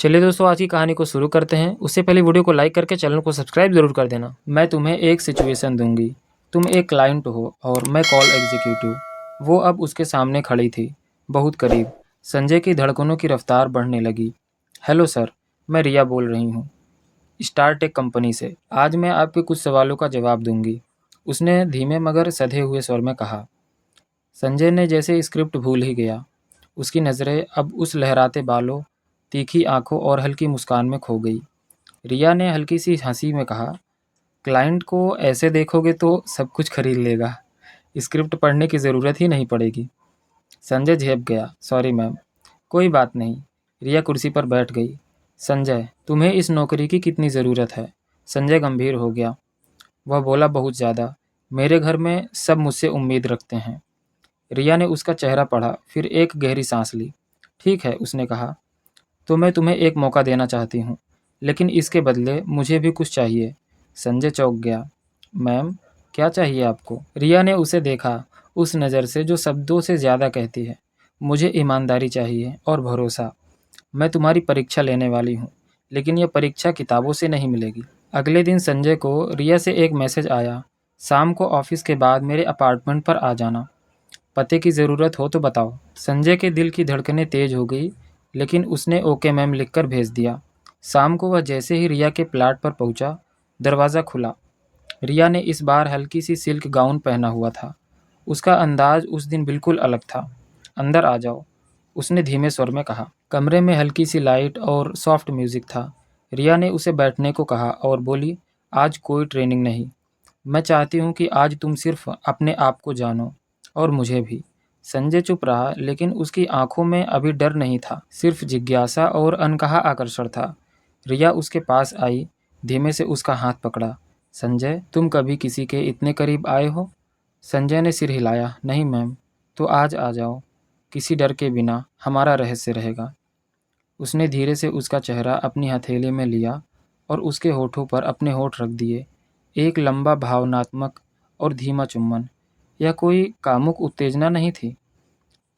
चलिए दोस्तों, आज की कहानी को शुरू करते हैं। उससे पहले वीडियो को लाइक करके चैनल को सब्सक्राइब जरूर कर देना। मैं तुम्हें एक सिचुएशन दूंगी। तुम एक क्लाइंट हो और मैं कॉल एग्जीक्यूटिव। वो अब उसके सामने खड़ी थी, बहुत करीब। संजय की धड़कनों की रफ्तार बढ़ने लगी। हेलो सर, मैं रिया बोल रही हूँ, स्टार टेक कंपनी से। आज मैं आपके कुछ सवालों का जवाब दूंगी, उसने धीमे मगर सधे हुए स्वर में कहा। संजय ने जैसे स्क्रिप्ट भूल ही गया। उसकी नज़रें अब उस लहराते बालों, तीखी आंखों और हल्की मुस्कान में खो गई। रिया ने हल्की सी हंसी में कहा, क्लाइंट को ऐसे देखोगे तो सब कुछ खरीद लेगा, स्क्रिप्ट पढ़ने की ज़रूरत ही नहीं पड़ेगी। संजय झेप गया, सॉरी मैम। कोई बात नहीं। रिया कुर्सी पर बैठ गई। संजय, तुम्हें इस नौकरी की कितनी ज़रूरत है? संजय गंभीर हो गया। वह बोला, बहुत ज़्यादा। मेरे घर में सब मुझसे उम्मीद रखते हैं। रिया ने उसका चेहरा पढ़ा, फिर एक गहरी सांस ली। ठीक है, उसने कहा, तो मैं तुम्हें एक मौका देना चाहती हूँ, लेकिन इसके बदले मुझे भी कुछ चाहिए। संजय चौंक गया। मैम, क्या चाहिए आपको? रिया ने उसे देखा, उस नज़र से जो शब्दों से ज़्यादा कहती है। मुझे ईमानदारी चाहिए और भरोसा। मैं तुम्हारी परीक्षा लेने वाली हूँ, लेकिन यह परीक्षा किताबों से नहीं मिलेगी। अगले दिन संजय को रिया से एक मैसेज आया, शाम को ऑफिस के बाद मेरे अपार्टमेंट पर आ जाना। पते की ज़रूरत हो तो बताओ। संजय के दिल की धड़कनें तेज हो गई, लेकिन उसने ओके मैम लिखकर भेज दिया। शाम को वह जैसे ही रिया के प्लाट पर पहुंचा, दरवाज़ा खुला। रिया ने इस बार हल्की सी सिल्क गाउन पहना हुआ था। उसका अंदाज उस दिन बिल्कुल अलग था। अंदर आ जाओ, उसने धीमे स्वर में कहा। कमरे में हल्की सी लाइट और सॉफ्ट म्यूजिक था। रिया ने उसे बैठने को कहा और बोली, आज कोई ट्रेनिंग नहीं। मैं चाहती हूँ कि आज तुम सिर्फ अपने आप को जानो, और मुझे भी। संजय चुप रहा, लेकिन उसकी आंखों में अभी डर नहीं था, सिर्फ जिज्ञासा और अनकहा आकर्षण था। रिया उसके पास आई, धीमे से उसका हाथ पकड़ा। संजय, तुम कभी किसी के इतने करीब आए हो? संजय ने सिर हिलाया। नहीं मैम। तो आज आ जाओ, किसी डर के बिना, हमारा रहस्य रहेगा। उसने धीरे से उसका चेहरा अपनी हथेली में लिया और उसके होठों पर अपने होठ रख दिए। एक लंबा, भावनात्मक और धीमा चुम्बन। यह कोई कामुक उत्तेजना नहीं थी,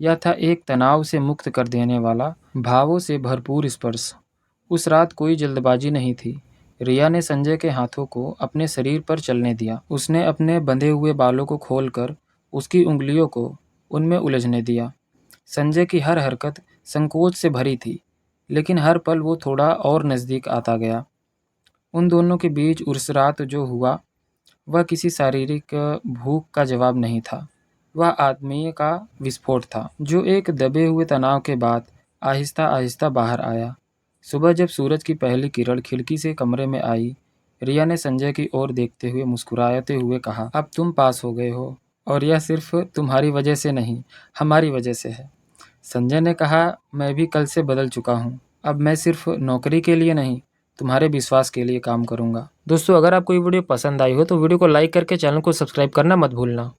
यह था एक तनाव से मुक्त कर देने वाला, भावों से भरपूर स्पर्श। उस रात कोई जल्दबाजी नहीं थी। रिया ने संजय के हाथों को अपने शरीर पर चलने दिया। उसने अपने बंधे हुए बालों को खोलकर उसकी उंगलियों को उनमें उलझने दिया। संजय की हर हरकत संकोच से भरी थी, लेकिन हर पल वो थोड़ा और नज़दीक आता गया। उन दोनों के बीच उस रात जो हुआ, वह किसी शारीरिक भूख का जवाब नहीं था, वह आत्मीय का विस्फोट था, जो एक दबे हुए तनाव के बाद आहिस्ता आहिस्ता बाहर आया। सुबह जब सूरज की पहली किरण खिड़की से कमरे में आई, रिया ने संजय की ओर देखते हुए मुस्कुराते हुए कहा, अब तुम पास हो गए हो, और यह सिर्फ तुम्हारी वजह से नहीं, हमारी वजह से है। संजय ने कहा, मैं भी कल से बदल चुका हूँ। अब मैं सिर्फ नौकरी के लिए नहीं, तुम्हारे विश्वास के लिए काम करूंगा। दोस्तों, अगर आपको ये वीडियो पसंद आई हो तो वीडियो को लाइक करके चैनल को सब्सक्राइब करना मत भूलना।